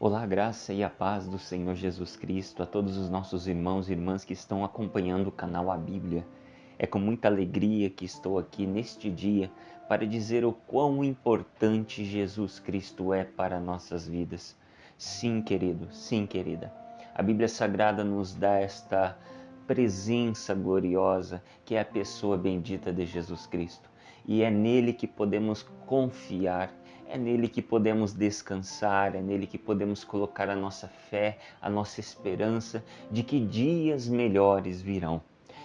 Olá, a graça e a paz do Senhor Jesus Cristo a todos os nossos irmãos e irmãs que estão acompanhando o canal A Bíblia. É com muita alegria que estou aqui neste dia para dizer o quão importante Jesus Cristo é para nossas vidas. Sim, querido, sim, querida. A Bíblia Sagrada nos dá esta presença gloriosa que é a pessoa bendita de Jesus Cristo. E é nele que podemos confiar, é nele que podemos descansar, é nele que podemos colocar a nossa fé, a nossa esperança de que dias melhores virão.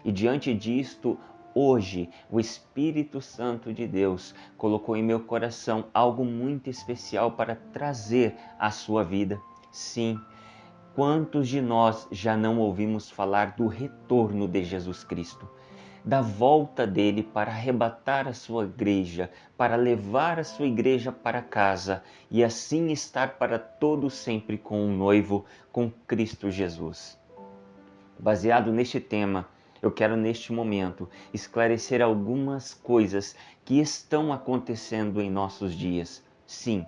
E diante disto, hoje, o Espírito Santo de Deus colocou em meu coração algo muito especial para trazer à sua vida. Sim, quantos de nós já não ouvimos falar do retorno de Jesus Cristo? Da volta dele para arrebatar a sua igreja, para levar a sua igreja para casa e assim estar para todo sempre com o noivo, com Cristo Jesus. Baseado neste tema, eu quero neste momento esclarecer algumas coisas que estão acontecendo em nossos dias. Sim,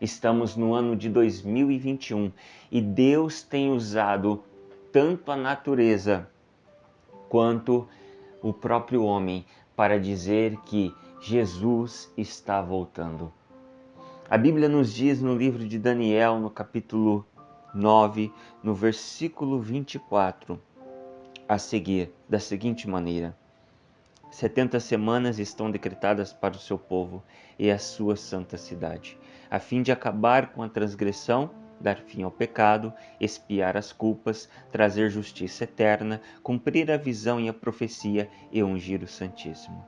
estamos no ano de 2021 e Deus tem usado tanto a natureza quanto o próprio homem para dizer que Jesus está voltando. A Bíblia nos diz no livro de Daniel, no capítulo 9, no versículo 24, a seguir, da seguinte maneira: 70 semanas estão decretadas para o seu povo e a sua santa cidade, a fim de acabar com a transgressão, dar fim ao pecado, expiar as culpas, trazer justiça eterna, cumprir a visão e a profecia e ungir o Santíssimo.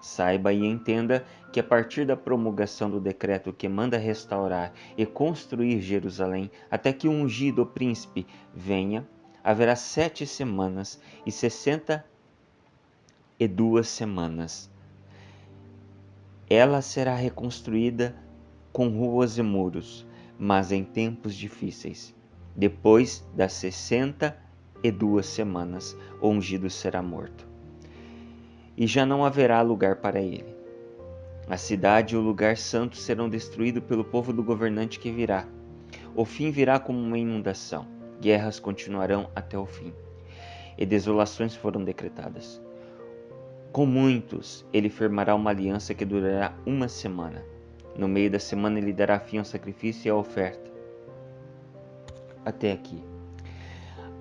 Saiba e entenda que a partir da promulgação do decreto que manda restaurar e construir Jerusalém, até que o ungido príncipe venha, haverá 7 semanas e 62 semanas. Ela será reconstruída com ruas e muros, mas em tempos difíceis. Depois das 62 semanas, o ungido será morto. E já não haverá lugar para ele. A cidade e o lugar santo serão destruídos pelo povo do governante que virá. O fim virá como uma inundação. Guerras continuarão até o fim. E desolações foram decretadas. Com muitos ele firmará uma aliança que durará 1 semana. No meio da semana ele dará fim ao sacrifício e à oferta. Até aqui.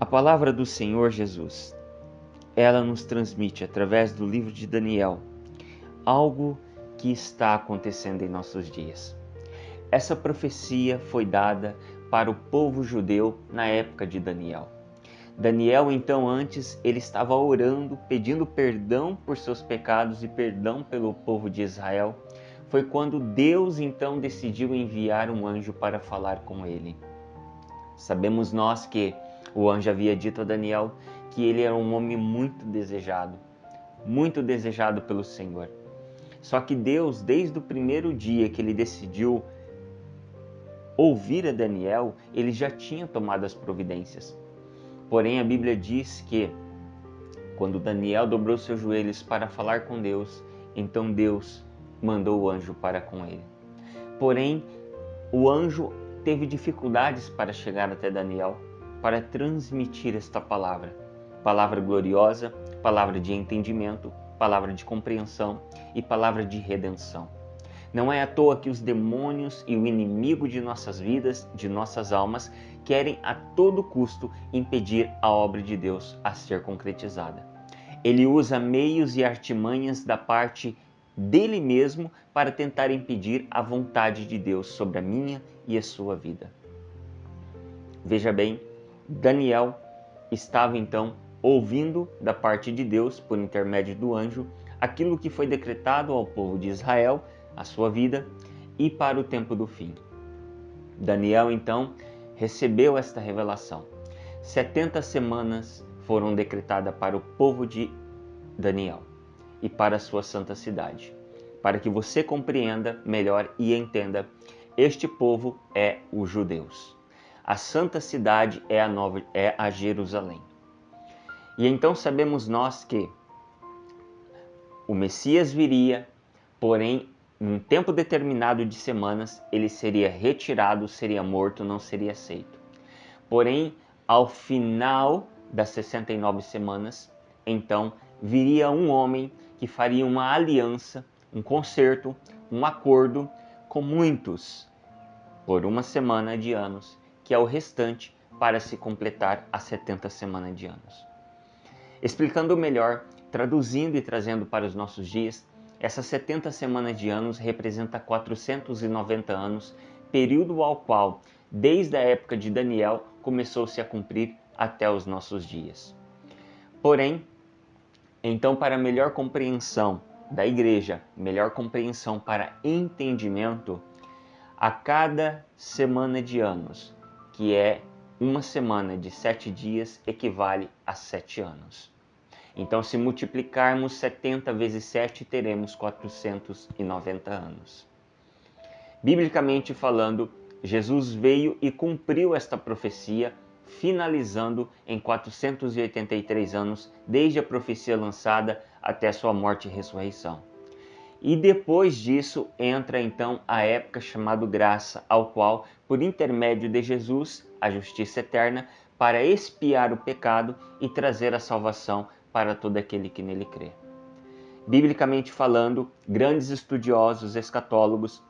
A palavra do Senhor Jesus, ela nos transmite através do livro de Daniel algo que está acontecendo em nossos dias. Essa profecia foi dada para o povo judeu na época de Daniel. Daniel, então, antes, ele estava orando, pedindo perdão por seus pecados e perdão pelo povo de Israel. Foi quando Deus, então, decidiu enviar um anjo para falar com ele. Sabemos nós que o anjo havia dito a Daniel que ele era um homem muito desejado pelo Senhor. Só que Deus, desde o primeiro dia que ele decidiu ouvir a Daniel, ele já tinha tomado as providências. Porém, a Bíblia diz que quando Daniel dobrou seus joelhos para falar com Deus, então Deus mandou o anjo para com ele. Porém, o anjo teve dificuldades para chegar até Daniel, para transmitir esta palavra. Palavra gloriosa, palavra de entendimento, palavra de compreensão e palavra de redenção. Não é à toa que os demônios e o inimigo de nossas vidas, de nossas almas, querem a todo custo impedir a obra de Deus a ser concretizada. Ele usa meios e artimanhas da parte dele mesmo para tentar impedir a vontade de Deus sobre a minha e a sua vida. Veja bem, Daniel estava então ouvindo da parte de Deus, por intermédio do anjo, aquilo que foi decretado ao povo de Israel, a sua vida, e para o tempo do fim. Daniel então recebeu esta revelação. 70 semanas foram decretadas para o povo de Daniel e para a sua santa cidade. Para que você compreenda melhor e entenda, este povo é os judeus. A santa cidade é a Jerusalém. E então sabemos nós que o Messias viria, porém num tempo determinado de semanas, ele seria retirado, seria morto, não seria aceito. Porém, ao final das 69 semanas, então viria um homem que faria uma aliança, um concerto, um acordo com muitos por uma semana de anos, que é o restante para se completar as 70 semanas de anos. Explicando melhor, traduzindo e trazendo para os nossos dias, essas 70 semanas de anos representa 490 anos, período ao qual, desde a época de Daniel, começou-se a cumprir até os nossos dias. Porém, então, para melhor compreensão da igreja, melhor compreensão para entendimento, a cada semana de anos, que é uma semana de 7 dias, equivale a 7 anos. Então, se multiplicarmos 70 vezes 7, teremos 490 anos. Biblicamente falando, Jesus veio e cumpriu esta profecia, finalizando em 483 anos, desde a profecia lançada até a sua morte e ressurreição. E depois disso entra então a época chamada graça, ao qual, por intermédio de Jesus, a justiça eterna, para expiar o pecado e trazer a salvação para todo aquele que nele crê. Biblicamente falando, grandes estudiosos escatólogos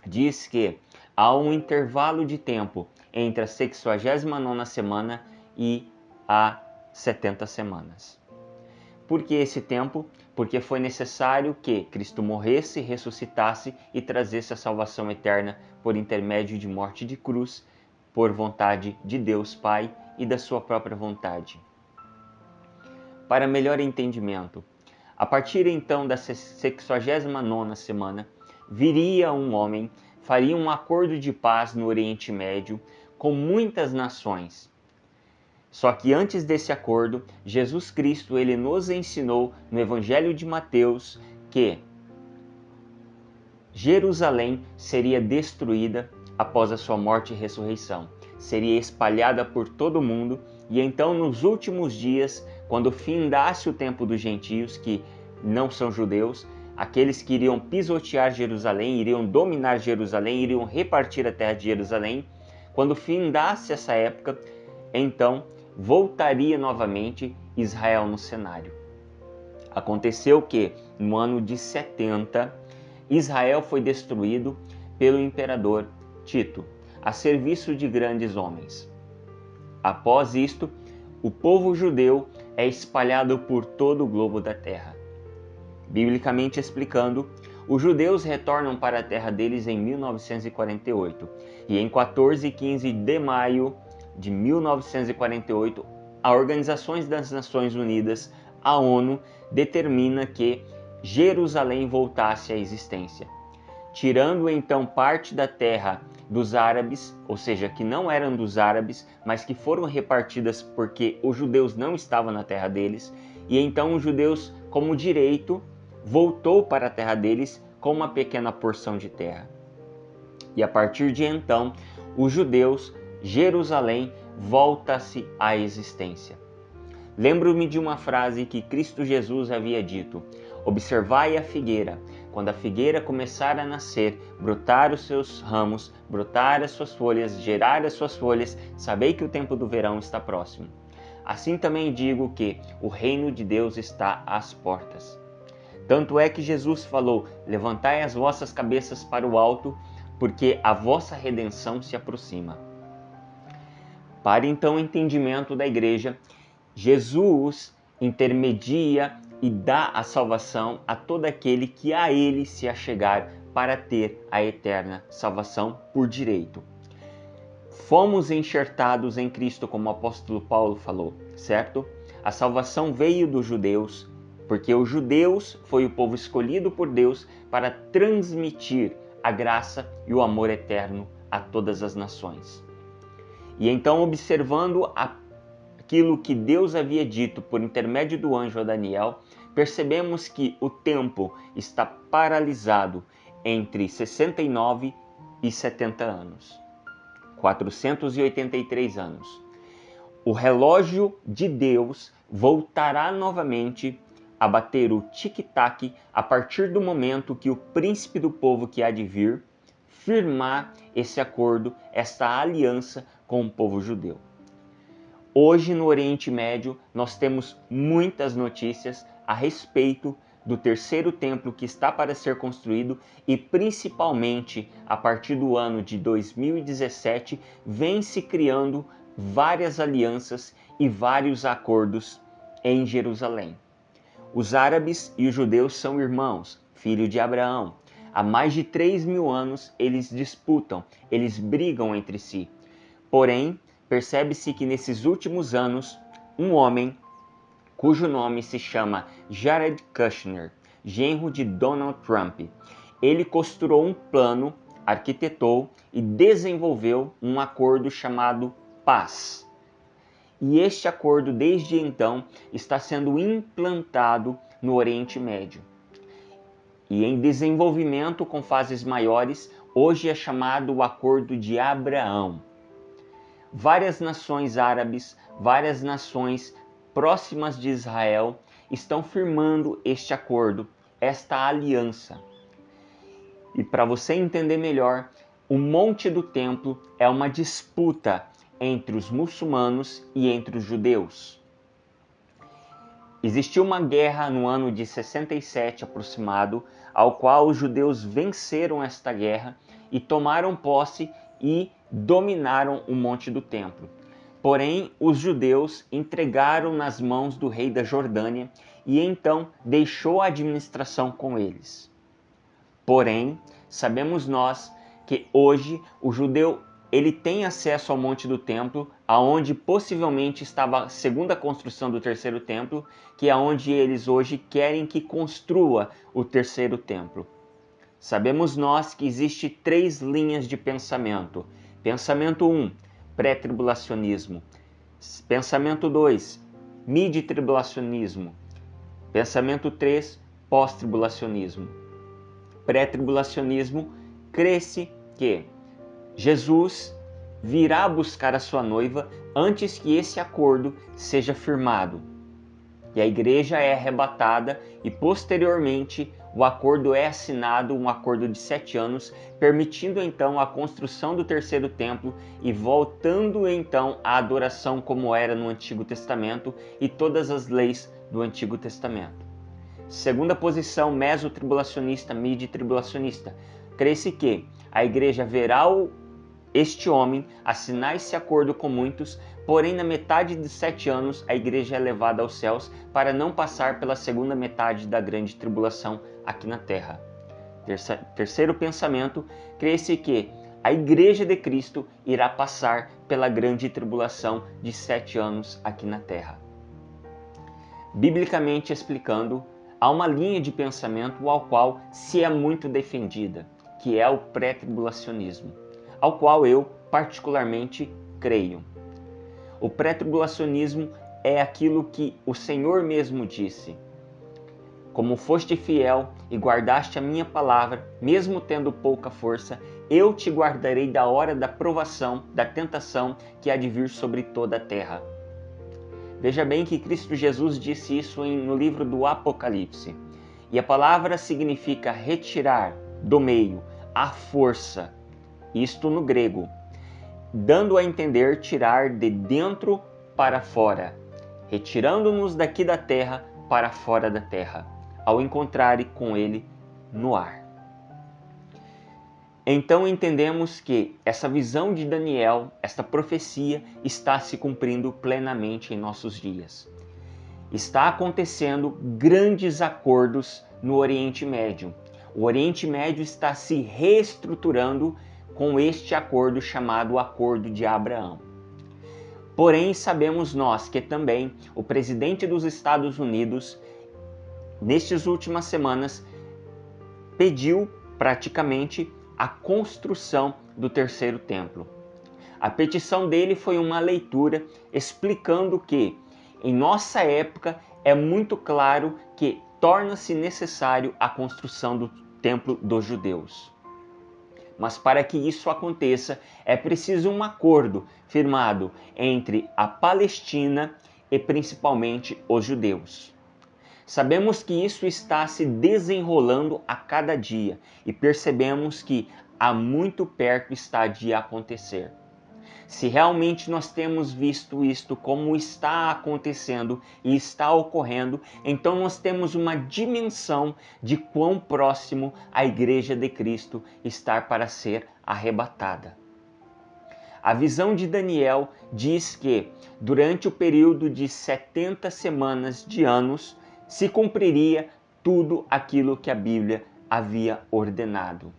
diz que há um intervalo de tempo entre a 69ª semana e a 70 semanas. Por que esse tempo? Porque foi necessário que Cristo morresse, ressuscitasse e trazesse a salvação eterna por intermédio de morte de cruz, por vontade de Deus Pai e da sua própria vontade. Para melhor entendimento, a partir então da 69ª semana, viria um homem, faria um acordo de paz no Oriente Médio com muitas nações. Só que antes desse acordo, Jesus Cristo ele nos ensinou no Evangelho de Mateus que Jerusalém seria destruída após a sua morte e ressurreição. Seria espalhada por todo o mundo e então nos últimos dias, quando findasse o tempo dos gentios, que não são judeus, aqueles que iriam pisotear Jerusalém, iriam dominar Jerusalém, iriam repartir a terra de Jerusalém, quando findasse essa época, então voltaria novamente Israel no cenário. Aconteceu que, no ano de 70, Israel foi destruído pelo imperador Tito, a serviço de grandes homens. Após isto, o povo judeu é espalhado por todo o globo da terra. Biblicamente explicando, os judeus retornam para a terra deles em 1948 e em 14 e 15 de maio de 1948, a Organização das Nações Unidas, a ONU, determina que Jerusalém voltasse à existência, tirando então parte da terra dos árabes, ou seja, que não eram dos árabes, mas que foram repartidas porque os judeus não estavam na terra deles, e então os judeus, como direito, voltou para a terra deles com uma pequena porção de terra. E a partir de então, os judeus, Jerusalém, volta-se à existência. Lembro-me de uma frase que Cristo Jesus havia dito: observai a figueira, quando a figueira começar a nascer, brotar os seus ramos, brotar as suas folhas, gerar as suas folhas, sabei que o tempo do verão está próximo. Assim também digo que o reino de Deus está às portas. Tanto é que Jesus falou: levantai as vossas cabeças para o alto, porque a vossa redenção se aproxima. Para então o entendimento da igreja, Jesus intermedia e dá a salvação a todo aquele que a ele se achegar para ter a eterna salvação por direito. Fomos enxertados em Cristo, como o apóstolo Paulo falou, certo? A salvação veio dos judeus, porque os judeus foi o povo escolhido por Deus para transmitir a graça e o amor eterno a todas as nações. E então, observando aquilo que Deus havia dito por intermédio do anjo a Daniel, percebemos que o tempo está paralisado entre 69 e 70 anos. 483 anos. O relógio de Deus voltará novamente a bater o tic-tac a partir do momento que o príncipe do povo que há de vir firmar esse acordo, esta aliança com o povo judeu. Hoje no Oriente Médio nós temos muitas notícias a respeito do terceiro templo que está para ser construído e principalmente a partir do ano de 2017 vem se criando várias alianças e vários acordos em Jerusalém. Os árabes e os judeus são irmãos, filhos de Abraão. Há mais de 3.000 anos eles disputam, eles brigam entre si. Porém, percebe-se que nesses últimos anos, um homem cujo nome se chama Jared Kushner, genro de Donald Trump, ele costurou um plano, arquitetou e desenvolveu um acordo chamado Paz. E este acordo, desde então, está sendo implantado no Oriente Médio. E em desenvolvimento com fases maiores, hoje é chamado o Acordo de Abraão. Várias nações árabes, várias nações próximas de Israel estão firmando este acordo, esta aliança. E para você entender melhor, o Monte do Templo é uma disputa entre os muçulmanos e entre os judeus. Existiu uma guerra no ano de 67 aproximado, ao qual os judeus venceram esta guerra e tomaram posse e dominaram o Monte do Templo. Porém, os judeus entregaram nas mãos do rei da Jordânia e então deixou a administração com eles. Porém, sabemos nós que hoje o judeu ele tem acesso ao Monte do Templo, aonde possivelmente estava a segunda construção do terceiro templo, que é onde eles hoje querem que construa o terceiro templo. Sabemos nós que existe 3 linhas de pensamento. Pensamento 1, pré-tribulacionismo. Pensamento 2, mid-tribulacionismo. Pensamento 3, pós-tribulacionismo. Pré-tribulacionismo, crê-se que Jesus virá buscar a sua noiva antes que esse acordo seja firmado. E a igreja é arrebatada e posteriormente o acordo é assinado, um acordo de 7 anos, permitindo então a construção do terceiro templo e voltando então à adoração como era no Antigo Testamento e todas as leis do Antigo Testamento. Segunda posição, mesotribulacionista, mid-tribulacionista. Crê-se que a igreja verá este homem assinar esse acordo com muitos, porém na metade de 7 anos a igreja é levada aos céus para não passar pela segunda metade da grande tribulação aqui na terra. Terceiro pensamento, crê-se que a igreja de Cristo irá passar pela grande tribulação de 7 anos aqui na terra. Biblicamente explicando, há uma linha de pensamento ao qual se é muito defendida, que é o pré-tribulacionismo, ao qual eu particularmente creio. O pré-tribulacionismo é aquilo que o Senhor mesmo disse: como foste fiel e guardaste a minha palavra, mesmo tendo pouca força, eu te guardarei da hora da provação, da tentação que há de vir sobre toda a terra. Veja bem que Cristo Jesus disse isso no livro do Apocalipse. E a palavra significa retirar do meio, à força, isto no grego, dando a entender tirar de dentro para fora, retirando-nos daqui da terra para fora da terra, ao encontrar com ele no ar. Então entendemos que essa visão de Daniel, esta profecia, está se cumprindo plenamente em nossos dias. Está acontecendo grandes acordos no Oriente Médio. O Oriente Médio está se reestruturando com este acordo chamado Acordo de Abraão. Porém, sabemos nós que também o presidente dos Estados Unidos, nestas últimas semanas, pediu praticamente a construção do terceiro templo. A petição dele foi uma leitura explicando que, em nossa época, é muito claro que torna-se necessário a construção do templo dos judeus. Mas para que isso aconteça, é preciso um acordo firmado entre a Palestina e principalmente os judeus. Sabemos que isso está se desenrolando a cada dia e percebemos que há muito perto está de acontecer. Se realmente nós temos visto isto como está acontecendo e está ocorrendo, então nós temos uma dimensão de quão próximo a Igreja de Cristo está para ser arrebatada. A visão de Daniel diz que, durante o período de 70 semanas de anos, se cumpriria tudo aquilo que a Bíblia havia ordenado.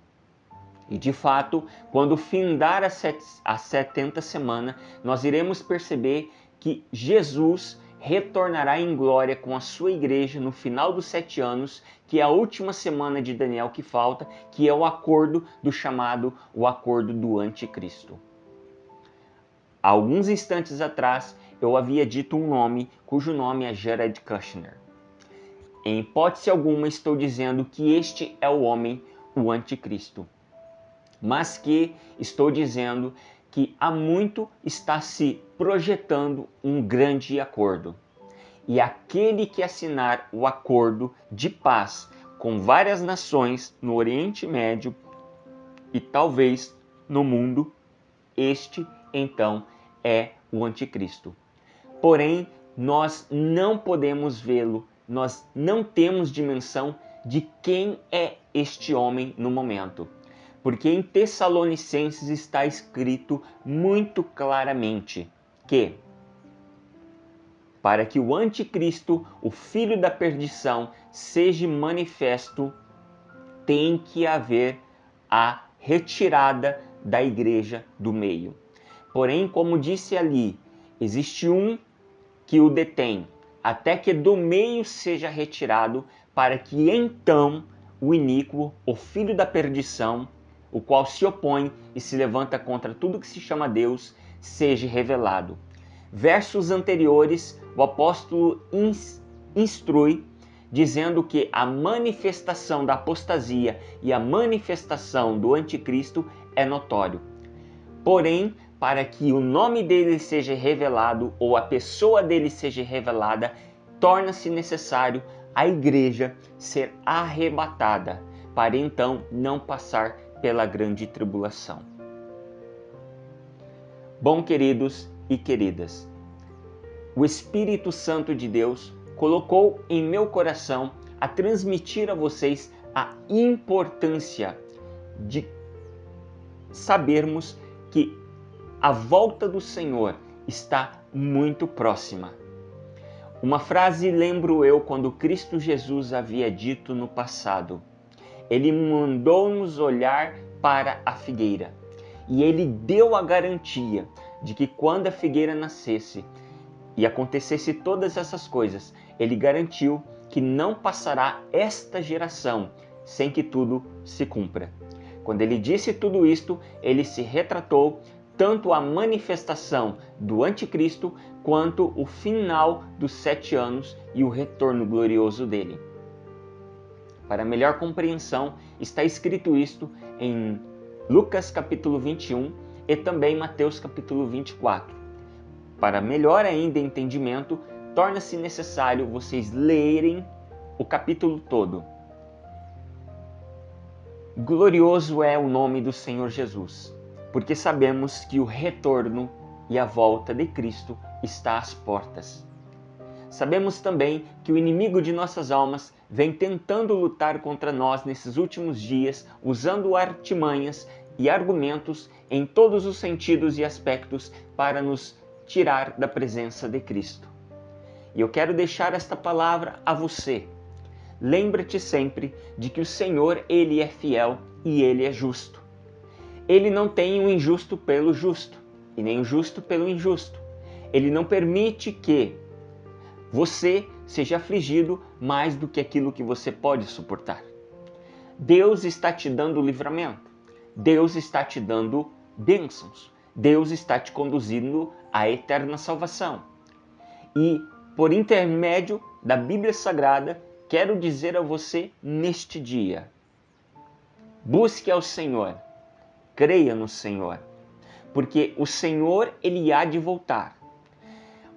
E de fato, quando findar a 70 semana, nós iremos perceber que Jesus retornará em glória com a sua igreja no final dos 7 anos, que é a última semana de Daniel que falta, que é o acordo do chamado o acordo do anticristo. Há alguns instantes atrás, eu havia dito um nome cujo nome é Jared Kushner. Em hipótese alguma estou dizendo que este é o homem, o anticristo. Mas que estou dizendo que há muito está se projetando um grande acordo. E aquele que assinar o acordo de paz com várias nações no Oriente Médio e talvez no mundo, este então é o anticristo. Porém, nós não podemos vê-lo, nós não temos dimensão de quem é este homem no momento. Porque em Tessalonicenses está escrito muito claramente que, para que o anticristo, o filho da perdição, seja manifesto, tem que haver a retirada da igreja do meio. Porém, como disse ali, existe um que o detém, até que do meio seja retirado, para que então o iníquo, o filho da perdição, o qual se opõe e se levanta contra tudo que se chama Deus, seja revelado. Versos anteriores, o apóstolo instrui, dizendo que a manifestação da apostasia e a manifestação do anticristo é notório. Porém, para que o nome dele seja revelado ou a pessoa dele seja revelada, torna-se necessário a igreja ser arrebatada, para então não passar pela grande tribulação. Bom, queridos e queridas, o Espírito Santo de Deus colocou em meu coração a transmitir a vocês a importância de sabermos que a volta do Senhor está muito próxima. Uma frase lembro eu quando Cristo Jesus havia dito no passado. Ele mandou-nos olhar para a figueira e ele deu a garantia de que quando a figueira nascesse e acontecesse todas essas coisas, ele garantiu que não passará esta geração sem que tudo se cumpra. Quando ele disse tudo isto, ele se retratou tanto a manifestação do anticristo quanto o final dos 7 anos e o retorno glorioso dele. Para melhor compreensão, está escrito isto em Lucas capítulo 21 e também Mateus capítulo 24. Para melhor ainda entendimento, torna-se necessário vocês lerem o capítulo todo. Glorioso é o nome do Senhor Jesus, porque sabemos que o retorno e a volta de Cristo está às portas. Sabemos também que o inimigo de nossas almas vem tentando lutar contra nós nesses últimos dias, usando artimanhas e argumentos em todos os sentidos e aspectos para nos tirar da presença de Cristo. E eu quero deixar esta palavra a você. Lembra-te sempre de que o Senhor, Ele é fiel e Ele é justo. Ele não tem o injusto pelo justo e nem o justo pelo injusto. Ele não permite que você seja afligido mais do que aquilo que você pode suportar. Deus está te dando livramento. Deus está te dando bênçãos. Deus está te conduzindo à eterna salvação. E, por intermédio da Bíblia Sagrada, quero dizer a você neste dia: busque ao Senhor, creia no Senhor, porque o Senhor, Ele há de voltar.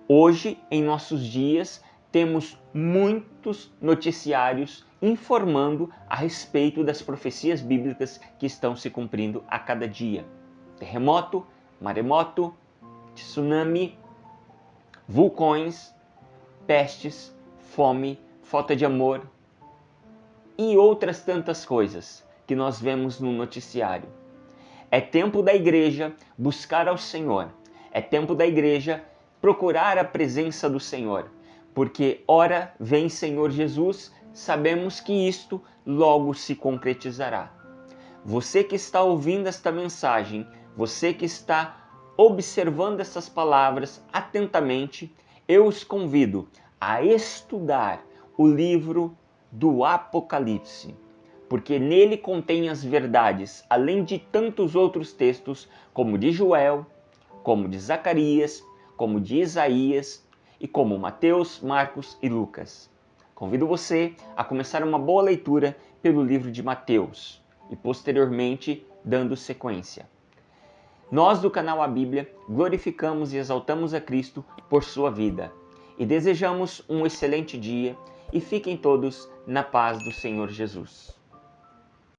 Hoje, em nossos dias, temos muitos noticiários informando a respeito das profecias bíblicas que estão se cumprindo a cada dia. Terremoto, maremoto, tsunami, vulcões, pestes, fome, falta de amor e outras tantas coisas que nós vemos no noticiário. É tempo da igreja buscar ao Senhor. É tempo da igreja procurar a presença do Senhor. Porque, ora, vem Senhor Jesus, sabemos que isto logo se concretizará. Você que está ouvindo esta mensagem, você que está observando essas palavras atentamente, eu os convido a estudar o livro do Apocalipse, porque nele contém as verdades, além de tantos outros textos, como de Joel, como de Zacarias, como de Isaías e como Mateus, Marcos e Lucas. Convido você a começar uma boa leitura pelo livro de Mateus e posteriormente dando sequência. Nós do canal A Bíblia glorificamos e exaltamos a Cristo por sua vida e desejamos um excelente dia e fiquem todos na paz do Senhor Jesus.